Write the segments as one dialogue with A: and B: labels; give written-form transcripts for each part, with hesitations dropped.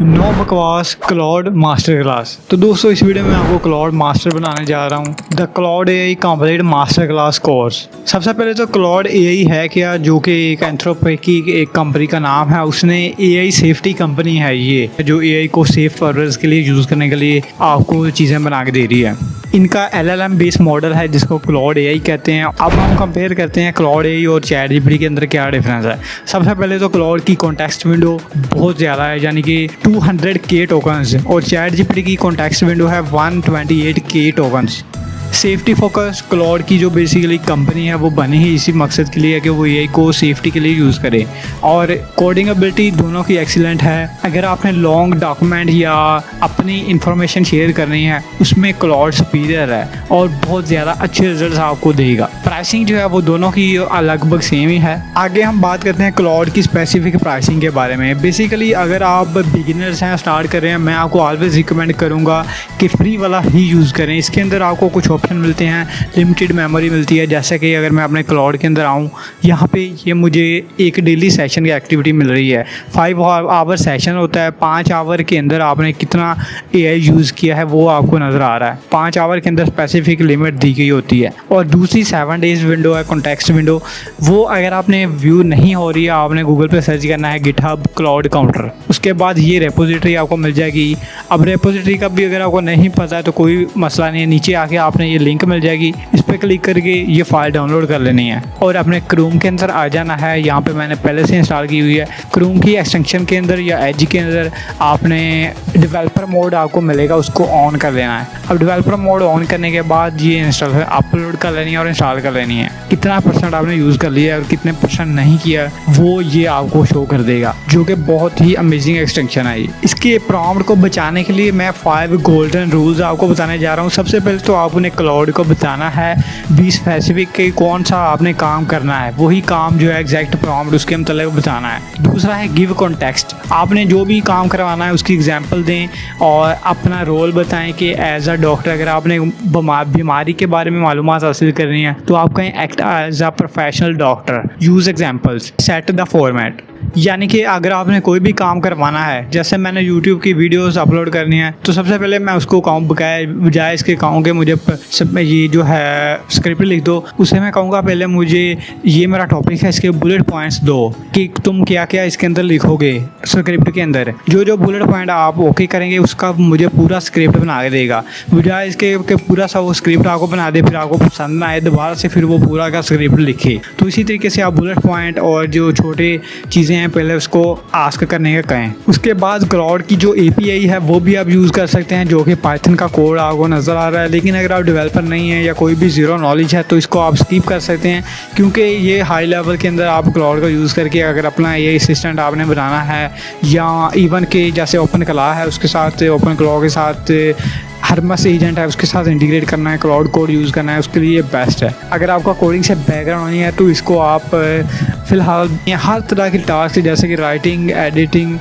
A: No बकवास cloud master class. तो दोस्तों इस वीडियो में आपको क्लाउड मास्टर बनाने जा रहा हूँ, the Claude AI complete master class course. सबसे पहले तो क्लाउड एआई है क्या, जो कि एक एंथ्रोपिक की एक कंपनी का नाम है। उसने एआई सेफ्टी कंपनी है ये, जो एआई को सेफ पर्पस के लिए यूज़ करने के लिए आपको चीज़ें बना के दे रही है। इनका LLM बेस्ड मॉडल है जिसको क्लाउड एआई कहते हैं। अब हम कंपेयर करते हैं क्लाउड एआई और चैट जीपीटी के अंदर क्या डिफरेंस है। सबसे पहले तो क्लाउड की कॉन्टेक्स्ट विंडो बहुत ज़्यादा है, यानी कि 200K टोकन्स, और चैट जीपीटी की कॉन्टेक्स्ट विंडो है 128K tokens. Safety focus cloud की जो बेसिकली कंपनी है वो बनी ही इसी मकसद के लिए है कि वो एआई को सेफ्टी के लिए यूज़ करे, और कोडिंग एबिलिटी दोनों की एक्सीलेंट है। अगर आपने लॉन्ग डॉक्यूमेंट या अपनी इंफॉर्मेशन शेयर करनी है उसमें क्लाउड सुपीरियर है और बहुत ज़्यादा अच्छे रिजल्ट आपको देगा। प्राइसिंग जो है वो दोनों की लगभग सेम ही है। आगे हम बात करते हैं क्लाउड की स्पेसिफिक प्राइसिंग के बारे में। बेसिकली अगर आप बिगिनर्स हैं, स्टार्ट कर रहे हैं, मैं आपको ऑलवेज रिकमेंड करूँगा कि फ्री वाला ही यूज़ करें। इसके अंदर आपको कुछ ऑप्शन मिलते हैं, लिमिटेड मेमोरी मिलती है। जैसे कि अगर मैं अपने क्लाउड के अंदर आऊँ, यहाँ पे ये मुझे एक डेली सेशन की एक्टिविटी मिल रही है। 5 आवर सेशन होता है। 5 आवर के अंदर आपने कितना एआई यूज़ किया है वो आपको नज़र आ रहा है। 5 आवर के अंदर स्पेसिफिक लिमिट दी गई होती है। और दूसरी 7 डेज़ विंडो है, कॉन्टेक्स्ट विंडो। वो अगर आपने व्यू नहीं हो रही है, आपने गूगल पे सर्च करना है गिटहब क्लाउड काउंटर, उसके बाद ये रेपोजिटरी आपको मिल जाएगी। अब रेपोजिटरी का भी अगर आपको नहीं पता है तो कोई मसला नहीं है, नीचे आके आपने ये लिंक मिल जाएगी, इस पर क्लिक करके ये फाइल डाउनलोड कर लेनी है और अपने क्रोम के अंदर आ जाना है। यहाँ पे मैंने पहले से इंस्टॉल की हुई है। क्रोम की एक्सटेंशन के अंदर या एज के अंदर आपने डेवलपर मोड आपको मिलेगा, उसको ऑन कर लेना है। अब डेवलपर मोड ऑन करने के बाद ये इंस्टॉल अपलोड कर लेनी है और इंस्टॉल कर लेनी है। कितना % आपने यूज़ कर लिया और कितने % नहीं किया वो ये आपको शो कर देगा, जो कि बहुत ही अमेजिंग एक्सटेंशन है। इसके प्रॉम्प्ट को बचाने के लिए मैं 5 गोल्डन रूल्स आपको बताने जा रहा हूँ। सबसे पहले तो आपने क्लाउड को बताना है बी स्पेसिफिक के कौन सा आपने काम करना है, वही काम जो है एग्जैक्ट प्रॉम्प्ट उसके मतलब बताना है। दूसरा है गिव कॉन्टेक्स्ट। आपने जो भी काम करवाना है उसकी एग्जांपल दें और अपना रोल बताएं कि एज अ डॉक्टर अगर आपने बीमारी के बारे में मालूमात हासिल करनी है तो आप कहें act as a professional doctor, use examples, set the format. यानी कि अगर आपने कोई भी काम करवाना है, जैसे मैंने यूट्यूब की वीडियोस अपलोड करनी है तो सबसे पहले मैं उसको कहूँ बजाय इसके कहूँ कि मुझे ये जो है स्क्रिप्ट लिख दो, उसे मैं कहूँगा पहले मुझे ये मेरा टॉपिक है, इसके बुलेट पॉइंट्स दो कि तुम क्या क्या इसके अंदर लिखोगे। स्क्रिप्ट के अंदर जो जो बुलेट पॉइंट आप ओके करेंगे उसका मुझे पूरा स्क्रिप्ट बना के देगा, बजाय इसके पूरा सा वो स्क्रिप्ट आपको बना दे, फिर आपको पसंद ना आए दोबारा से फिर वो पूरा का स्क्रिप्ट लिखे। तो इसी तरीके से आप बुलेट पॉइंट और जो छोटे चीज़ें पहले उसको आस्क करने का कहें। उसके बाद क्लाउड की जो API है वो भी आप यूज़ कर सकते हैं, जो कि पाइथन का कोड आपको नज़र आ रहा है। लेकिन अगर आप डेवलपर नहीं है या कोई भी ज़ीरो नॉलेज है तो इसको आप स्किप कर सकते हैं, क्योंकि ये हाई लेवल के अंदर आप क्लाउड का यूज़ करके अगर अपना ये असिस्टेंट आपने बनाना है, या इवन के जैसे ओपन क्लाउड है उसके साथ, ओपन क्लाउड के साथ हरमस एजेंट है उसके साथ इंटीग्रेट करना है, क्लाउड कोड यूज़ करना है, उसके लिए बेस्ट है। अगर आपका कोडिंग से बैकग्राउंड नहीं है तो इसको आप फ़िलहाल हर तरह की टास्क जैसे कि राइटिंग, एडिटिंग,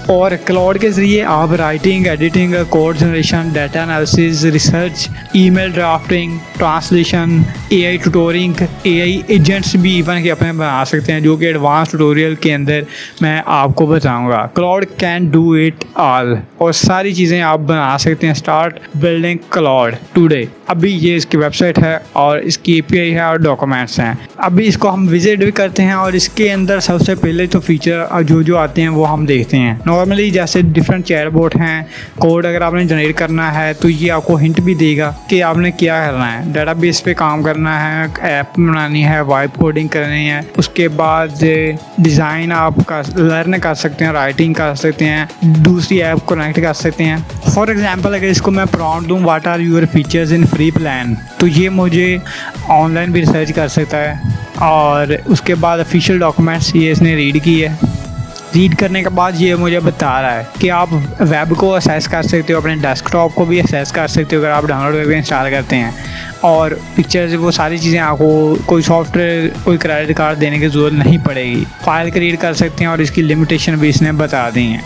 A: और क्लाउड के ज़रिए आप writing, editing, code generation, data analysis, research, email drafting, translation, AI tutoring, AI agents भी इवन के अपने बना सकते हैं, जो कि एडवांस ट्यूटोरियल के अंदर मैं आपको बताऊंगा। Cloud can do it all, और सारी चीज़ें आप बना सकते हैं। Start building cloud today. अभी ये इसकी वेबसाइट है और इसकी API है और डॉक्यूमेंट्स हैं। अभी इसको हम विजिट भी करते हैं और इसके अंदर सबसे पहले तो फीचर जो आते हैं वो हम देखते हैं। नॉर्मली जैसे डिफरेंट चैटबॉट हैं, कोड अगर आपने जनरेट करना है तो ये आपको हिंट भी देगा कि आपने क्या करना है। डेटाबेस पे काम करना है, ऐप बनानी है, वाइब कोडिंग करनी है, उसके बाद डिज़ाइन आप लर्न कर सकते हैं, राइटिंग कर सकते हैं, दूसरी ऐप कनेक्ट कर सकते हैं। फॉर एग्जाम्पल अगर इसको मैं प्रॉम्प्ट दूँ what are your features in free plan, तो ये मुझे ऑनलाइन भी रिसर्च कर सकता है। और उसके बाद ऑफिशियल डॉक्यूमेंट्स ये इसने रीड की है। रीड करने के बाद ये मुझे बता रहा है कि आप वेब को असेस कर सकते हो, अपने डेस्कटॉप को भी असेस कर सकते हो अगर आप डाउनलोड करके इंस्टॉल करते हैं। और पिक्चर्स, वो सारी चीज़ें आपको कोई सॉफ्टवेयर, कोई क्रेडिट कार्ड देने की ज़रूरत नहीं पड़ेगी। फाइल क्रिएट कर सकते हैं और इसकी लिमिटेशन भी इसने बता दी हैं।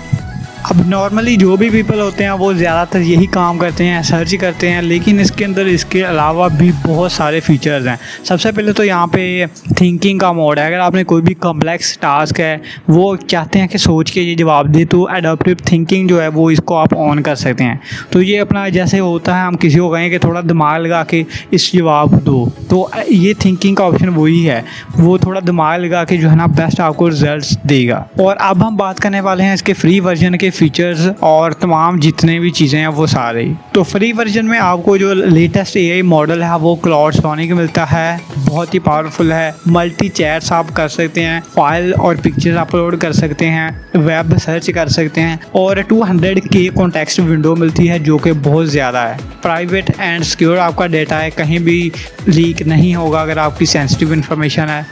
A: अब नॉर्मली जो भी पीपल होते हैं वो ज़्यादातर यही काम करते हैं, सर्च करते हैं, लेकिन इसके अंदर इसके अलावा भी बहुत सारे फीचर्स हैं। सबसे पहले तो यहाँ पे थिंकिंग का मोड है। अगर आपने कोई भी कॉम्प्लेक्स टास्क है वो चाहते हैं कि सोच के ये जवाब दे, तो एडाप्टिव थिंकिंग जो है वो इसको आप ऑन कर सकते हैं। तो ये अपना जैसे होता है हम किसी को कहें कि थोड़ा दिमाग लगा के इस जवाब दो, तो ये थिंकिंग का ऑप्शन वही है, वो थोड़ा दिमाग लगा के जो है ना बेस्ट आपको रिजल्ट्स देगा। और अब हम बात करने वाले हैं इसके फ्री वर्जन के फीचर्स और तमाम जितने भी चीज़ें हैं वो सारे। तो फ्री वर्जन में आपको जो लेटेस्ट एआई मॉडल है वो क्लाउड सोनिक मिलता है, बहुत ही पावरफुल है। मल्टी चैट्स आप कर सकते हैं, फाइल और पिक्चर्स अपलोड कर सकते हैं, वेब सर्च कर सकते हैं, और 200K कॉन्टेक्स्ट विंडो मिलती है जो कि बहुत ज़्यादा है। प्राइवेट एंड सिक्योर आपका डेटा है, कहीं भी लीक नहीं होगा अगर आपकी सेंसिटिव इन्फॉर्मेशन है।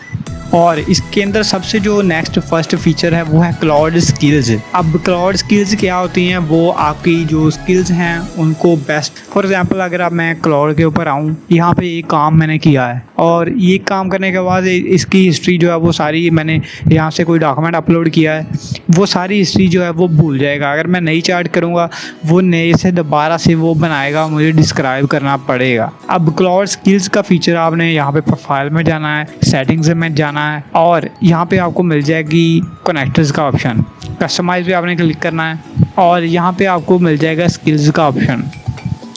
A: और इसके अंदर सबसे जो नेक्स्ट फर्स्ट फीचर है वो है क्लाउड स्किल्स। अब क्लाउड स्किल्स क्या होती हैं, वो आपकी जो स्किल्स हैं उनको बेस्ट, फॉर एग्जांपल अगर अब मैं क्लाउड के ऊपर आऊँ, यहाँ पे एक काम मैंने किया है और ये काम करने के बाद इसकी हिस्ट्री जो है वो सारी, मैंने यहाँ से कोई डॉक्यूमेंट अपलोड किया है, वो सारी हिस्ट्री जो है वो भूल जाएगा। अगर मैं नई चार्ट करूँगा वो नए से दोबारा से वो बनाएगा, मुझे डिस्क्राइब करना पड़ेगा। अब क्लाउड स्किल्स का फीचर आपने यहाँ पे प्रोफाइल में जाना है, सेटिंग्स में जाना है, और यहाँ पे आपको मिल जाएगी कनेक्टर्स का ऑप्शन, कस्टमाइज पे आपने क्लिक करना है, और यहाँ पे आपको मिल जाएगा स्किल्स का ऑप्शन।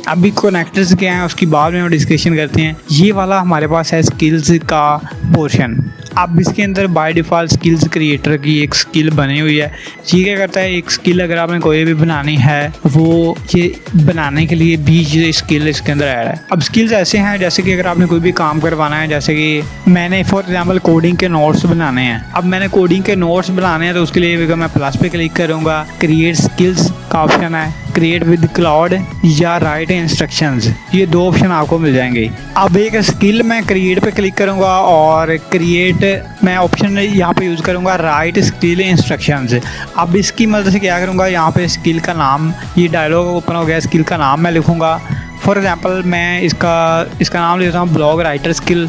A: अभी कनेक्टर्स क्या हैं उसकी बाद में हम डिस्कशन करते हैं। ये वाला हमारे पास है स्किल्स का पोर्शन। अब इसके अंदर बाय डिफ़ॉल्ट स्किल्स क्रिएटर की एक स्किल बनी हुई है। ये क्या करता है, एक स्किल अगर आपने कोई भी बनानी है वो ये बनाने के लिए भी ये स्किल इसके अंदर ऐड है। अब स्किल्स ऐसे हैं जैसे कि अगर आपने कोई भी काम करवाना है, जैसे कि मैंने फॉर एग्जांपल कोडिंग के नोट्स बनाने हैं। अब मैंने कोडिंग के नोट्स बनाने हैं तो उसके लिए अगर मैं प्लस पे क्लिक करूँगा, क्रिएट स्किल्स का ऑप्शन है, क्रिएट विद क्लाउड या राइट इंस्ट्रक्शंस, ये दो ऑप्शन आपको मिल जाएंगे। अब एक स्किल मैं क्रिएट पे क्लिक करूँगा और क्रिएट मैं ऑप्शन यहाँ पे यूज़ करूँगा राइट स्किल इंस्ट्रक्शंस। अब इसकी मदद से क्या करूँगा, यहाँ पे स्किल का नाम, ये डायलॉग ओपन हो गया, स्किल का नाम मैं लिखूँगा। फॉर एग्जांपल मैं इसका नाम लेता हूँ ब्लॉग राइटर स्किल।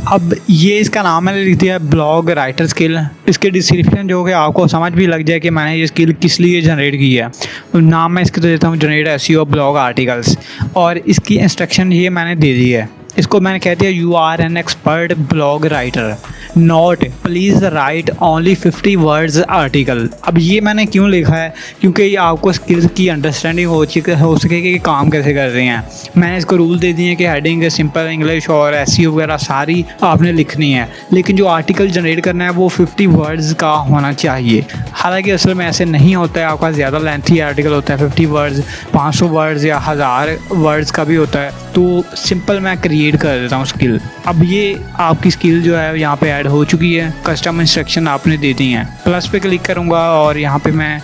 A: अब ये इसका नाम मैंने लिख दिया ब्लॉग राइटर स्किल। इसके डिस्क्रिप्शन जो कि आपको समझ भी लग जाए कि मैंने ये स्किल किस लिए जनरेट की है। नाम मैं इसके तो देता हूँ जनरेट एसईओ ब्लॉग आर्टिकल्स, और इसकी इंस्ट्रक्शन ये मैंने दे दी है। इसको मैंने कह दिया you are an expert blog writer, note please write only 50 words article. अब ये मैंने क्यों लिखा है, क्योंकि ये आपको स्किल्स की अंडरस्टैंडिंग हो सके कि काम कैसे कर रहे हैं। मैंने इसको रूल दे दिए हैं कि हेडिंग सिंपल इंग्लिश और एसईओ वगैरह सारी आपने लिखनी है, लेकिन जो आर्टिकल जनरेट करना है वो 50 वर्ड्स का होना चाहिए। हालांकि असल में ऐसे नहीं होता है, आपका ज़्यादा लेंथी आर्टिकल होता है, 50 वर्ड्स 500 वर्ड्स या 1000 वर्ड्स का भी होता है। तो सिंपल मैं क्रिएट कर देता हूँ स्किल। अब ये आपकी स्किल जो है यहाँ पे ऐड हो चुकी है, कस्टम इंस्ट्रक्शन आपने दे दी हैं। प्लस पे क्लिक करूँगा और यहाँ पे मैं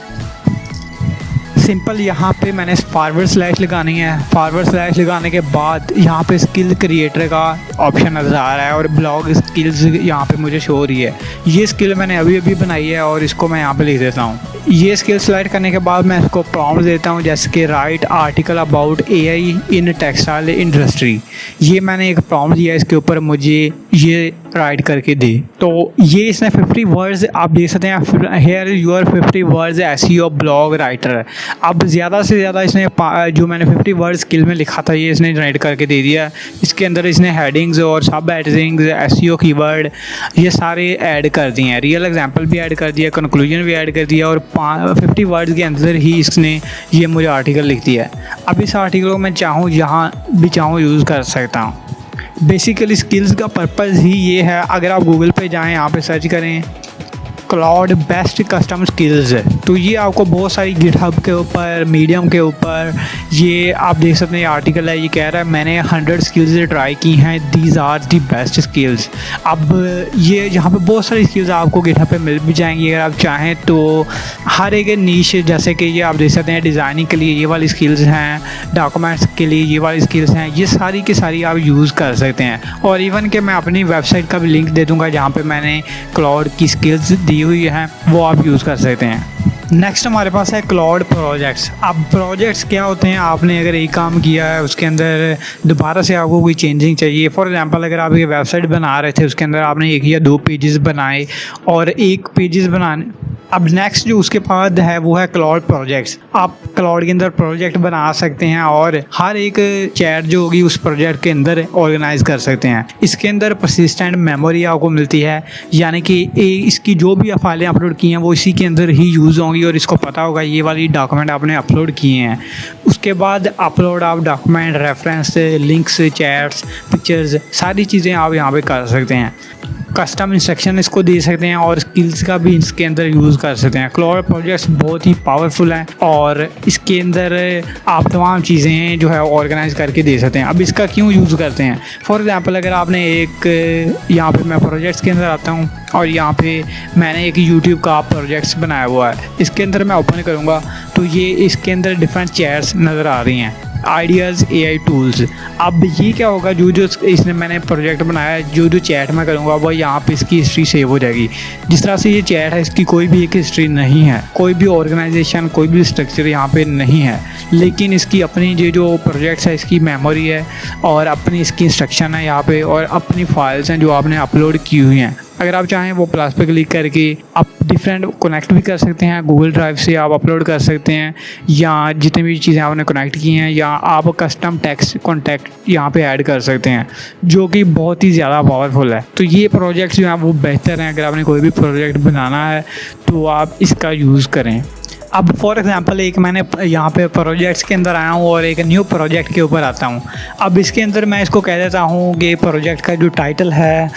A: सिंपल यहाँ पे मैंने फॉरवर्ड स्लैश लगानी है। फॉरवर्ड स्लैश लगाने के बाद यहाँ पे स्किल क्रिएटर का ऑप्शन नज़र आ रहा है और ब्लॉग स्किल्स यहाँ पे मुझे शो हो रही है। ये स्किल मैंने अभी अभी बनाई है और इसको मैं यहाँ पे लिख देता हूँ। ये स्किल सेलेक्ट करने के बाद मैं इसको प्रॉम्प्ट देता हूँ, जैसे कि right article about AI in textile industry. ये मैंने एक प्रॉम्प्ट दिया, इसके ऊपर मुझे ये राइट करके दे। तो ये इसने 50 वर्ड्स आप देख सकते हैं, here your 50 words SEO blog writer. अब ज़्यादा से ज़्यादा इसने जो मैंने 50 वर्ड स्किल में लिखा था ये इसने जनरेट करके दे दिया। इसके अंदर इसने हेडिंग्स और सब हेडिंग्स, एसईओ कीवर्ड ये सारे ऐड कर दिए हैं, रियल एग्जांपल भी ऐड कर दिया, कंक्लूजन भी ऐड कर दिया, और 50 वर्ड्स के अंदर ही इसने ये मुझे आर्टिकल लिख दिया है। अब इस आर्टिकल को मैं चाहूँ जहाँ भी चाहूँ यूज़ कर सकता हूँ। बेसिकली स्किल्स का पर्पज़ ही ये है, अगर आप गूगल पे जाएं, यहाँ पे सर्च करें क्लाउड बेस्ट कस्टम स्किल्स, तो ये आपको बहुत सारी गिटहब के ऊपर, मीडियम के ऊपर, ये आप देख सकते हैं आर्टिकल है, ये कह रहा है मैंने 100 स्किल्स ट्राई की हैं, these are the best skills. अब ये यहाँ पे बहुत सारी स्किल्स आपको गिटहब पे मिल भी जाएंगी अगर आप चाहें तो। हर एक नीश, जैसे कि ये आप देख सकते हैं डिज़ाइनिंग के लिए ये वाली स्किल्स हैं, डॉक्यूमेंट्स के लिए ये वाली स्किल्स हैं, ये सारी की सारी आप यूज़ कर सकते हैं। और इवन कि मैं अपनी वेबसाइट का भी लिंक दे दूँगा जहाँ पर मैंने क्लाउड की स्किल्स दी हुई है, वो आप यूज़ कर सकते हैं। नेक्स्ट हमारे पास है क्लाउड प्रोजेक्ट्स। अब प्रोजेक्ट्स क्या होते हैं, आपने अगर एक काम किया है उसके अंदर दोबारा से आपको कोई चेंजिंग चाहिए। फॉर एग्जांपल अगर आप एक वेबसाइट बना रहे थे, उसके अंदर आपने 1 या 2 पेजेस बनाए और एक पेजेस बनाने अब नेक्स्ट जो उसके बाद है वो है क्लाउड प्रोजेक्ट्स। आप क्लाउड के अंदर प्रोजेक्ट बना सकते हैं और हर एक चैट जो होगी उस प्रोजेक्ट के अंदर ऑर्गेनाइज कर सकते हैं। इसके अंदर परसिस्टेंट मेमोरी आपको मिलती है, यानी कि इसकी जो भी फाइलें अपलोड की हैं वो इसी के अंदर ही यूज़ होंगी और इसको पता होगा ये वाली डॉक्यूमेंट आपने अपलोड किए हैं। उसके बाद अपलोड आप document, reference, links, chats, pictures, सारी चीज़ें आप यहाँ पे कर सकते हैं। कस्टम इंस्ट्रक्शन इसको दे सकते हैं और स्किल्स का भी इसके अंदर यूज़ कर सकते हैं। क्लाउड प्रोजेक्ट्स बहुत ही पावरफुल हैं और इसके अंदर आप तमाम चीज़ें जो है ऑर्गेनाइज करके दे सकते हैं। अब इसका क्यों यूज़ करते हैं? फॉर एग्जांपल अगर आपने एक यहाँ पे मैं प्रोजेक्ट्स के अंदर आता हूँ और यहाँ पे मैंने एक यूट्यूब का प्रोजेक्ट्स बनाया हुआ है। इसके अंदर मैं ओपन करूँगा तो ये इसके अंदर डिफरेंट चैट्स नज़र आ रही हैं, आइडियाज़, AI टूल्स। अब ये क्या होगा, जो इसने मैंने प्रोजेक्ट बनाया है, जो चैट मैं करूँगा वो यहाँ पे इसकी हिस्ट्री सेव हो जाएगी। जिस तरह से ये चैट है इसकी कोई भी एक हिस्ट्री नहीं है, कोई भी ऑर्गेनाइजेशन, कोई भी स्ट्रक्चर यहाँ पे नहीं है, लेकिन इसकी अपनी जो प्रोजेक्ट्स है इसकी मेमोरी है और अपनी इसकी इंस्ट्रक्शन है यहाँ पे और अपनी फाइल्स हैं जो आपने अपलोड की हुई हैं। अगर आप चाहें वो प्लस पे क्लिक करके आप डिफरेंट कनेक्ट भी कर सकते हैं, गूगल ड्राइव से आप अपलोड कर सकते हैं या जितनी भी चीज़ें आपने कनेक्ट की हैं, या आप कस्टम टेक्स्ट कॉन्टैक्ट यहाँ पे ऐड कर सकते हैं, जो कि बहुत ही ज़्यादा पावरफुल है। तो ये प्रोजेक्ट्स जो हैं वो बेहतर हैं। अगर आपने कोई भी प्रोजेक्ट बनाना है तो आप इसका यूज़ करें। अब फॉर एग्जांपल एक मैंने यहाँ पे प्रोजेक्ट्स के अंदर आया हूँ और एक न्यू प्रोजेक्ट के ऊपर आता हूँ। अब इसके अंदर मैं इसको कह देता हूँ कि प्रोजेक्ट का जो टाइटल है,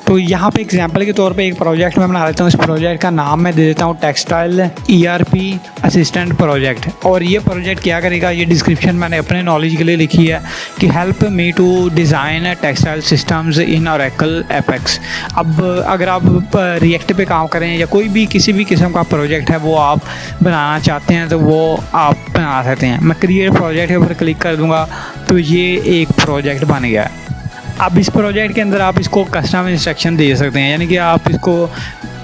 A: तो यहाँ पे एग्जांपल के तौर पे एक प्रोजेक्ट मैं बना लेता हूँ। इस प्रोजेक्ट का नाम मैं दे देता हूँ टेक्सटाइल ERP असिस्टेंट प्रोजेक्ट। और ये प्रोजेक्ट क्या करेगा, ये डिस्क्रिप्शन मैंने अपने नॉलेज के लिए लिखी है कि help me to design textile systems in Oracle Apex. अब अगर आप रिएक्ट पे काम करें या कोई भी किसी भी किस्म का प्रोजेक्ट है वो आप बनाना चाहते हैं तो वो आप बना सकते हैं। मैं क्रिएट प्रोजेक्ट के ऊपर क्लिक कर दूँगा तो ये एक प्रोजेक्ट बन गया है। अब इस प्रोजेक्ट के अंदर आप इसको कस्टम इंस्ट्रक्शन दे सकते हैं, यानी कि आप इसको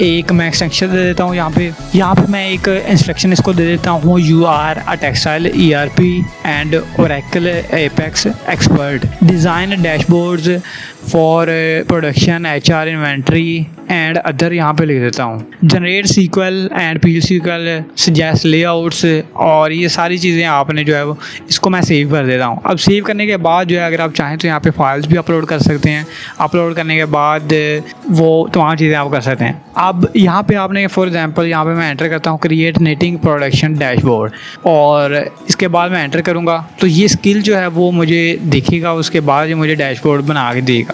A: एक मैं एक्सटेंशन दे देता हूँ। यहाँ पे मैं एक इंस्ट्रक्शन इसको दे देता हूँ, you are a textile ERP and Oracle Apex expert, design dashboards for production, HR, inventory and other यहाँ पे लिख देता हूँ। Generate SQL and PL/SQL, suggest layouts, और ये सारी चीज़ें आपने जो है वो इसको मैं सेव कर देता हूँ। अब सेव करने के बाद जो है अगर आप चाहें तो यहाँ पे फाइल्स भी अपलोड कर सकते हैं। अपलोड करने के बाद वो तमाम चीज़ें आप कर सकते हैं। अब यहाँ पे आपने फॉर एग्जांपल यहाँ पे मैं एंटर करता हूँ क्रिएट नेटिंग प्रोडक्शन डैशबोर्ड, और इसके बाद मैं एंटर करूँगा तो ये स्किल जो है वो मुझे दिखेगा। उसके बाद ये मुझे डैशबोर्ड बना के देगा।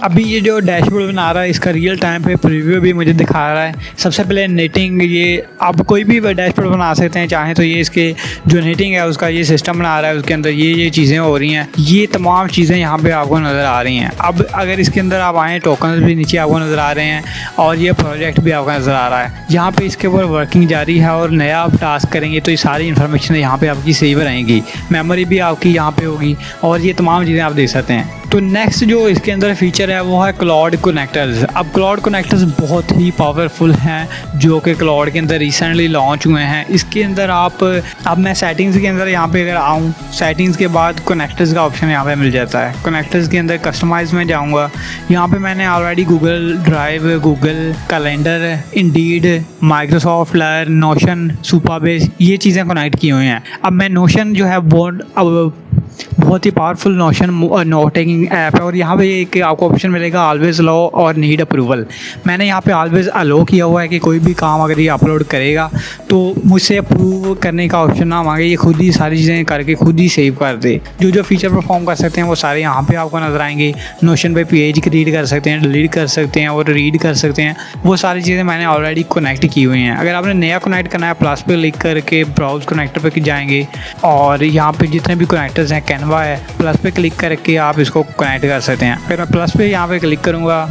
A: अभी ये जो डैशबोर्ड बना रहा है इसका रियल टाइम पे प्रीव्यू भी मुझे दिखा रहा है। सबसे पहले नेटिंग, ये आप कोई भी डैशबोर्ड बना सकते हैं चाहें तो। ये इसके जो नेटिंग है उसका ये सिस्टम बना रहा है, उसके अंदर ये चीज़ें हो रही हैं, ये तमाम चीज़ें यहाँ पे आपको नज़र आ रही हैं। अब अगर इसके अंदर आप आएँ, टोकन्स भी नीचे आपको नज़र आ रहे हैं और ये प्रोजेक्ट भी आपको नज़र आ रहा है। यहाँ पर इसके ऊपर वर्किंग जारी है और नया आप टास्क करेंगे तो ये सारी इन्फॉर्मेशन यहाँ पर आपकी सेव रहेंगी, मेमोरी भी आपकी यहाँ पर होगी और ये तमाम चीज़ें आप देख सकते हैं। तो नेक्स्ट जो इसके अंदर फीचर है वो है क्लाउड कनेक्टर्स। अब क्लाउड कनेक्टर्स बहुत ही पावरफुल हैं जो कि क्लाउड के अंदर रिसेंटली लॉन्च हुए हैं। इसके अंदर अब मैं सेटिंग्स के अंदर यहाँ पे अगर आऊँ, सेटिंग्स के बाद कनेक्टर्स का ऑप्शन यहाँ पे मिल जाता है। कनेक्टर्स के अंदर कस्टमाइज में जाऊँगा, यहाँ पे मैंने already Google drive, Google calendar, Indeed, Microsoft Learn, Notion, Supabase, ये चीज़ें कनेक्ट की हुई हैं। अब मैं नोशन जो है बहुत ही powerful Notion note taking app है और यहाँ पे एक आपको ऑप्शन मिलेगा ऑलवेज अलो और नीड अप्रूवल। मैंने यहाँ पे ऑलवेज अलो किया हुआ है कि कोई भी काम अगर ये अपलोड करेगा तो मुझसे अप्रूव करने का ऑप्शन ना मांगे, ये खुद ही सारी चीज़ें करके खुद ही सेव कर दे। जो फीचर परफॉर्म कर सकते हैं वो सारे यहाँ पे आपको नजर आएंगे। नोशन पे पेज क्रिएट कर सकते हैं, डिलीट कर सकते हैं और रीड कर सकते हैं, वो सारी चीज़ें मैंने ऑलरेडी कनेक्ट की हुई हैं। अगर आपने नया कनेक्ट करना है, प्लस पे क्लिक करके ब्राउज कनेक्टर पे जाएंगे और यहाँ पे जितने भी कनेक्टर्स हैं, कैनवा है, प्लस पे क्लिक करके आप इसको कनेक्ट कर सकते हैं। अगर मैं प्लस पे यहाँ पे क्लिक करूँगा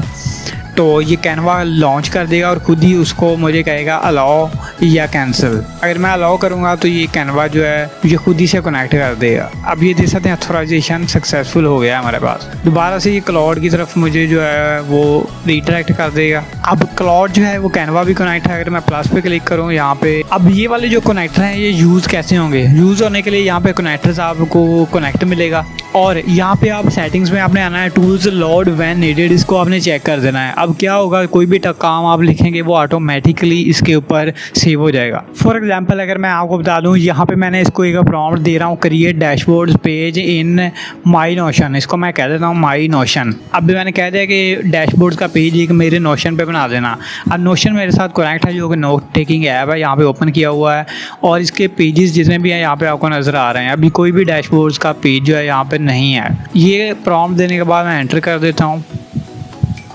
A: तो ये कैनवा लॉन्च कर देगा और खुद ही उसको मुझे कहेगा अलाउ या कैंसिल। अगर मैं अलाउ करूँगा तो ये कैनवा जो है ये खुद ही से कनेक्ट कर देगा। अब ये देख सकते हैं ऑथराइजेशन सक्सेसफुल हो गया हमारे पास। दोबारा से ये क्लाउड की तरफ मुझे जो है वो रिडायरेक्ट कर देगा। अब क्लाउड जो है वो कैनवा भी कनेक्ट है। अगर मैं प्लस पे क्लिक करूँ यहाँ पे, अब ये वाले जो कनेक्टर हैं ये यूज़ कैसे होंगे, यूज़ होने के लिए यहाँ पे कनेक्टर्स आपको कनेक्ट मिलेगा और यहाँ पे आप सेटिंग्स में आपने आना है टूल्स लोड व्हेन नीडेड, इसको आपने चेक कर देना है। अब क्या होगा, कोई भी काम आप लिखेंगे वो ऑटोमेटिकली इसके ऊपर सेव हो जाएगा। फॉर एग्जांपल अगर मैं आपको बता दूँ, यहाँ पे मैंने इसको एक प्रॉम्प्ट दे रहा हूँ, create dashboard page in my notion. इसको मैं कह देता हूँ माई नोशन। अब मैंने कह दिया कि डैशबोर्ड का पेज एक मेरे नोशन पे बना देना। अब नोशन मेरे साथ कनेक्ट है, जो कि नोट टेकिंग ऐप है, यहाँ पे ओपन किया हुआ है और इसके पेजेस जितने भी हैं यहाँ पे आपको नज़र आ रहे हैं। अभी कोई भी डैशबोर्ड्स का पेज जो है यहाँ पे नहीं है। ये प्रॉम्प्ट देने के बाद मैं एंटर कर देता हूँ।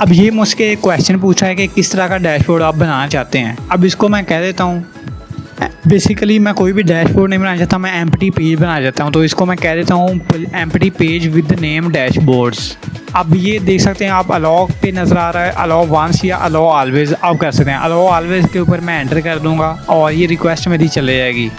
A: अब ये मुझसे एक क्वेश्चन पूछा है कि किस तरह का डैशबोर्ड आप बनाना चाहते हैं। अब इसको मैं कह देता हूँ, बेसिकली मैं कोई भी डैशबोर्ड नहीं बनाना चाहता, मैं एम्प्टी पेज बनाना चाहता हूँ। तो इसको मैं कह देता हूँ empty page with name dashboards. अब ये देख सकते हैं आप, अलाउ पे नज़र आ रहा है, अलाउ वंस या अलाउ ऑलवेज आप कर सकते हैं। अलाउ ऑलवेज के ऊपर मैं एंटर कर दूंगा और ये रिक्वेस्ट मेरी चले जाएगी।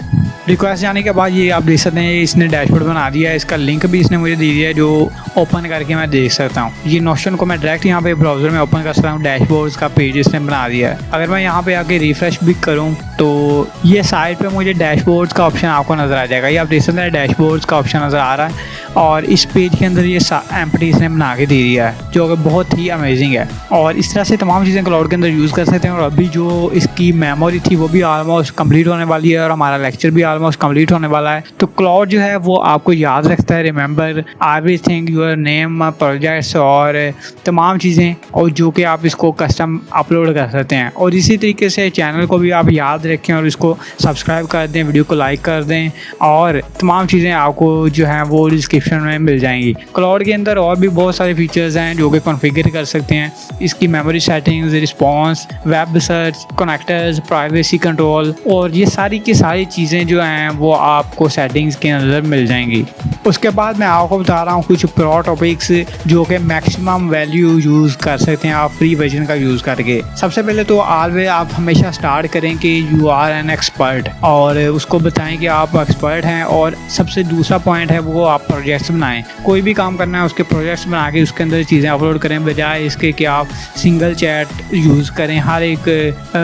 A: रिक्वेस्ट जाने के बाद ये आप देख सकते हैं इसने डैशबोर्ड बना दिया है। इसका लिंक भी इसने मुझे दे दिया है, जो ओपन करके मैं देख सकता हूँ। ये नोशन को मैं डायरेक्ट यहाँ पे ब्राउज़र में ओपन कर सकता हूँ। डैशबोर्ड्स का पेज इसने बना दिया है। अगर मैं यहाँ पे आके रिफ्रेश भी करूँ तो ये साइड पे मुझे डैशबोर्ड्स का ऑप्शन आपको नज़र आ जाएगा। ये आप देख सकते हैं डैशबोर्ड्स का ऑप्शन नज़र आ रहा है और इस पेज के अंदर ये एम्प्टी इसने बना के दे दिया है, जो कि बहुत ही अमेजिंग है। और इस तरह से तमाम चीज़ें क्लाउड के अंदर यूज़ कर सकते हैं। और अभी जो इसकी मेमोरी थी वो भी ऑलमोस्ट कंप्लीट होने वाली है और हमारा लेक्चर भी ऑलमोस्ट कंप्लीट होने वाला है। तो क्लाउड जो है वो आपको याद रखता है, remember everything, your name, projects और तमाम चीज़ें, और जो कि आप इसको कस्टम अपलोड कर सकते हैं। और इसी तरीके से चैनल को भी आप याद रखें और इसको सब्सक्राइब कर दें, वीडियो को लाइक कर दें और तमाम चीज़ें आपको जो हैं वो डिस्क्रिप्शन में मिल जाएंगी। क्लाउड के अंदर और भी बहुत सारे फीचर्स हैं जो कि कॉन्फ़िगर कर सकते हैं। इसकी memory settings, response, web search, connectors, privacy control और ये सारी की सारी चीज़ें जो हैं वो आपको सेटिंग्स के अंदर मिल जाएंगी। उसके बाद मैं आपको बता रहा हूँ कुछ प्रो टॉपिक्स जो कि मैक्सिमम वैल्यू यूज़ कर सकते हैं आप फ्री वर्जन का यूज़ करके। सबसे पहले तो ऑलवेज आप हमेशा स्टार्ट करें कि यू आर एन एक्सपर्ट और उसको बताएं कि आप एक्सपर्ट हैं। और सबसे दूसरा पॉइंट है वो आप प्रोजेक्ट्स बनाएं। कोई भी काम करना है उसके प्रोजेक्ट्स बना के उसके अंदर चीज़ें अपलोड करें, बजाय इसके कि आप सिंगल चैट यूज़ करें हर एक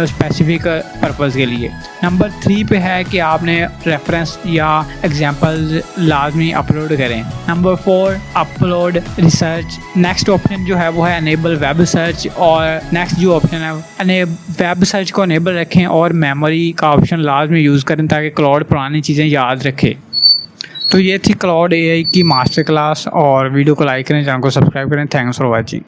A: स्पेसिफिक पर्पज़ के लिए। नंबर 3 पे है कि आपने रेफरेंस या एग्जांपल्स लाजमी अपलोड करें। Number 4 upload research. Next option जो है वो है अनेबल वेब सर्च और नेक्स्ट जो ऑप्शन है वेब सर्च को अनेबल रखें और मेमोरी का ऑप्शन लाजमी यूज़ करें ताकि क्लाउड पुरानी चीज़ें याद रखे। तो ये थी क्लाउड एआई की मास्टर क्लास और वीडियो को लाइक करें, चैनल को सब्सक्राइब करें। Thanks for watching.